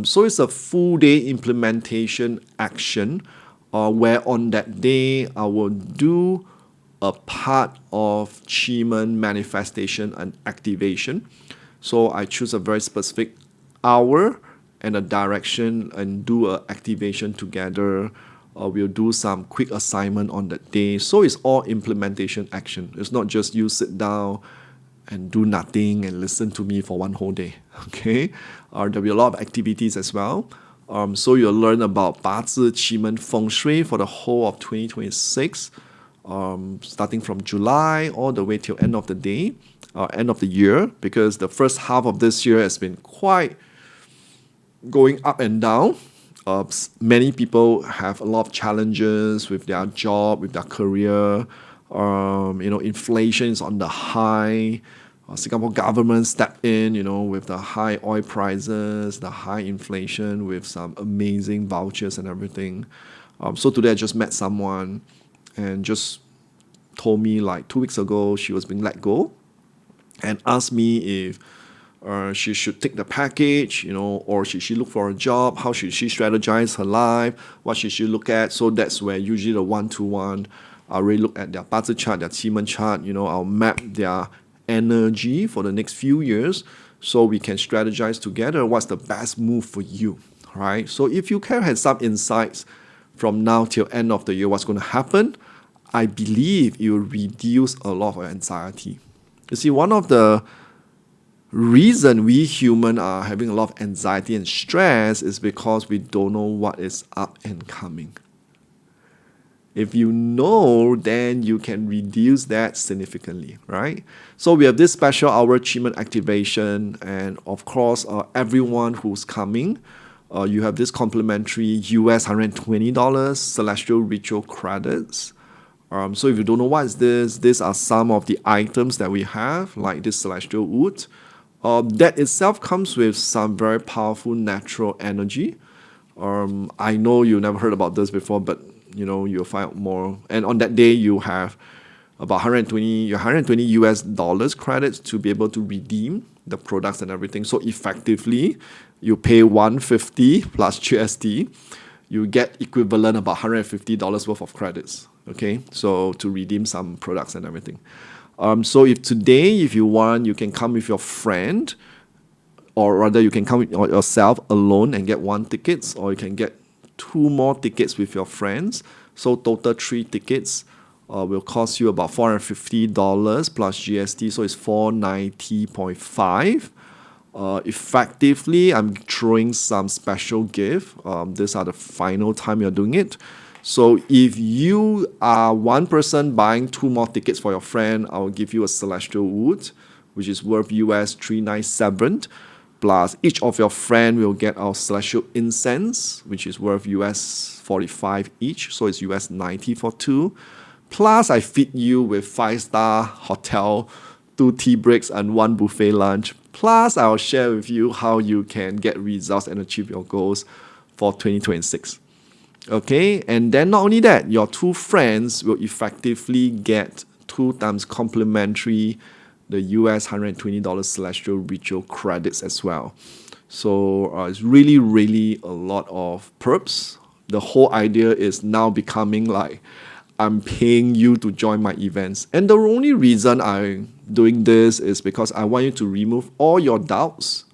So it's a full day implementation action, where on that day I will do a part of QiMen manifestation and activation. So I choose a very specific hour and a direction and do an activation together. We'll do some quick assignment on that day. So it's all implementation action. It's not just you sit down and do nothing and listen to me for one whole day. Okay, there'll be a lot of activities as well. So you'll learn about BaZi Fengshui for the whole of 2026, starting from July all the way till end of the day, end of the year, because the first half of this year has been quite going up and down. Many people have a lot of challenges with their job, with their career. Inflation is on the high. Singapore government stepped in, with the high oil prices, the high inflation, with some amazing vouchers and everything. So today I just met someone and just told me like 2 weeks ago she was being let go, and asked me if she should take the package, or should she look for a job? How should she strategize her life? What should she look at? So that's where usually the one-to-one, I'll really look at their BaZi chart, their QiMen chart. I'll map their energy for the next few years so we can strategize together what's the best move for you, right? So if you can have some insights from now till end of the year, what's going to happen, I believe it will reduce a lot of anxiety. You see, one of the reason we human are having a lot of anxiety and stress is because we don't know what is up and coming. If you know, then you can reduce that significantly, right? So we have this special hour QiMen activation, and of course, everyone who's coming, you have this complimentary US $120 Celestial Ritual credits. So if you don't know what is this, these are some of the items that we have, like this Celestial Wood. That itself comes with some very powerful natural energy. I know you never heard about this before, but you'll find out more. And on that day, you have about 120 US dollars credits to be able to redeem the products and everything. So effectively, you pay $150 plus GST, you get equivalent about $150 worth of credits. Okay, so to redeem some products and everything. So if today, if you want, you can come with your friend, or rather you can come with yourself alone and get 1 ticket, or you can get 2 more tickets with your friends. So total 3 tickets will cost you about $450 plus GST, so it's $490.5. Effectively, I'm throwing some special gift. These are the final time you're doing it. So if you are one person buying 2 more tickets for your friend, I'll give you a Celestial Wood, which is worth US $397. Plus, each of your friend will get our Celestial Incense, which is worth US $45 each. So it's US $90 for 2. Plus, I feed you with 5-star hotel, 2 tea breaks, and 1 buffet lunch. Plus, I'll share with you how you can get results and achieve your goals for 2026. Okay, and then not only that, your 2 friends will effectively get 2 times complimentary the US $120 Celestial Ritual credits as well. So it's really, really a lot of perks. The whole idea is now becoming like I'm paying you to join my events. And the only reason I'm doing this is because I want you to remove all your doubts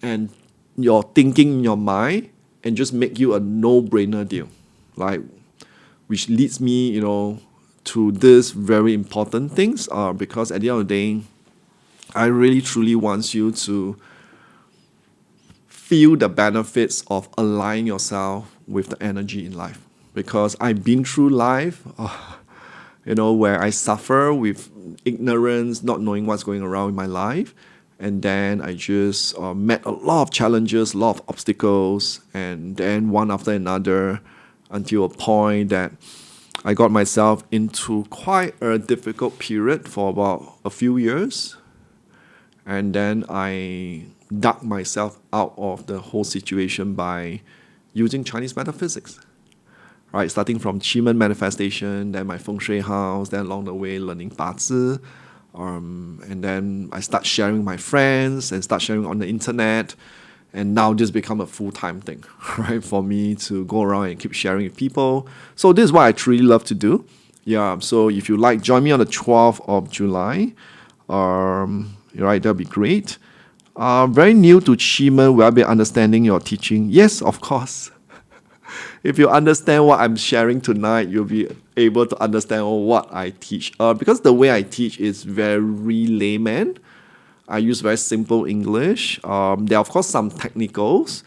and your thinking in your mind and just make you a no-brainer deal. Like, which leads me, to this very important things, because at the end of the day, I really truly want you to feel the benefits of aligning yourself with the energy in life. Because I've been through life, where I suffer with ignorance, not knowing what's going around in my life. And then I just met a lot of challenges, a lot of obstacles, and then one after another until a point that I got myself into quite a difficult period for about a few years. And then I dug myself out of the whole situation by using Chinese metaphysics. Right, starting from QiMen manifestation, then my Fengshui house, then along the way learning BaZi, and then I start sharing with my friends and start sharing on the internet, and now this become a full-time thing, right, for me to go around and keep sharing with people. So this is what I truly love to do. Yeah, so if you like, join me on the 12th of July. Right, that'll be great. Very new to QiMen, will I be understanding your teaching? Yes, of course. If you understand what I'm sharing tonight, you'll be able to understand what I teach. Because the way I teach is very layman. I use very simple English. There are, of course, some technicals.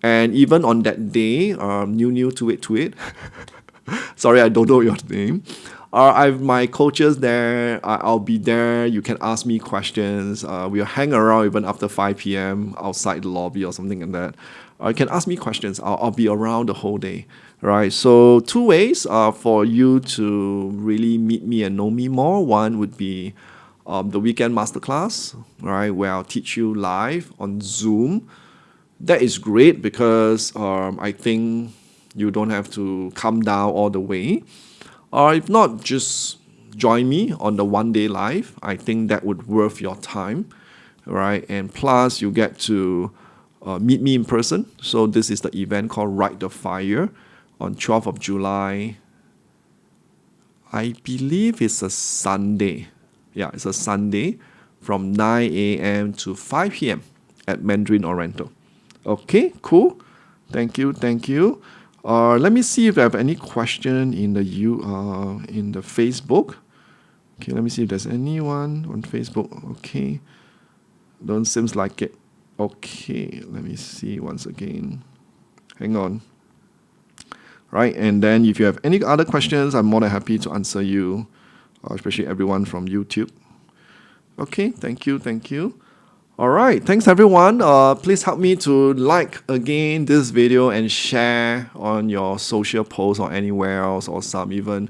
And even on that day, new to it. Sorry, I don't know your name. I have my coaches there. I'll be there. You can ask me questions. We'll hang around even after 5 p.m. outside the lobby or something like that. You can ask me questions. I'll be around the whole day, right? So 2 ways for you to really meet me and know me more. One would be the weekend masterclass, right, where I'll teach you live on Zoom. That is great because I think you don't have to come down all the way. Or if not, just join me on the 1 day live. I think that would worth your time, right? And plus, you get to meet me in person. So this is the event called Ride the Fire on 12th of July. I believe it's a Sunday. Yeah, it's a Sunday from 9 a.m. to 5 p.m. at Mandarin Oriental. Okay, cool. Thank you. Let me see if I have any question in the Facebook. Okay, let me see if there's anyone on Facebook. Okay, don't seems like it. Okay, let me see once again. Hang on. Right, and then if you have any other questions, I'm more than happy to answer you, especially everyone from YouTube. Okay, thank you. All right, thanks everyone. Please help me to like again this video and share on your social posts or anywhere else, or some even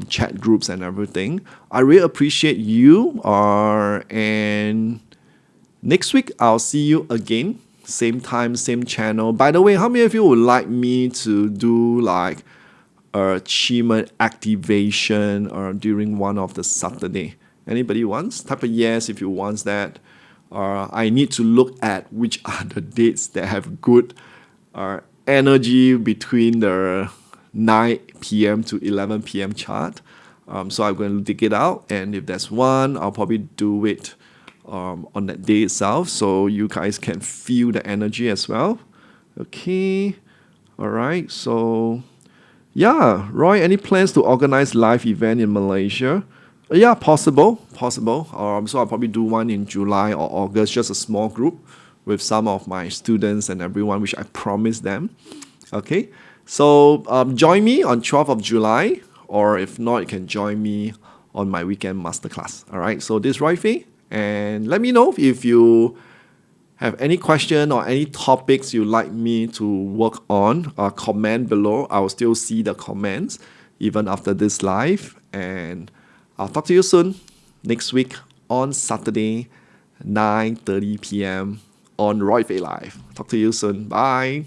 chat groups and everything. I really appreciate you. And next week I'll see you again, same time, same channel. By the way, how many of you would like me to do like a QiMen activation or during one of the Saturday? Anybody wants? Type a yes if you want that. I need to look at which are the dates that have good energy between the 9 p.m. to 11 p.m. chart. So I'm going to dig it out, and if there's one, I'll probably do it on that day itself, so you guys can feel the energy as well. Okay, all right. So yeah, Roy, any plans to organize live event in Malaysia? Yeah, possible. So I'll probably do one in July or August, just a small group with some of my students and everyone, which I promised them. Okay, so join me on 12th of July, or if not, you can join me on my weekend masterclass. All right, so this is Roy Phay, and let me know if you have any question or any topics you'd like me to work on. Comment below. I will still see the comments even after this live, and I'll talk to you soon next week on Saturday, 9:30 p.m. on Roy Phay Live. Talk to you soon. Bye.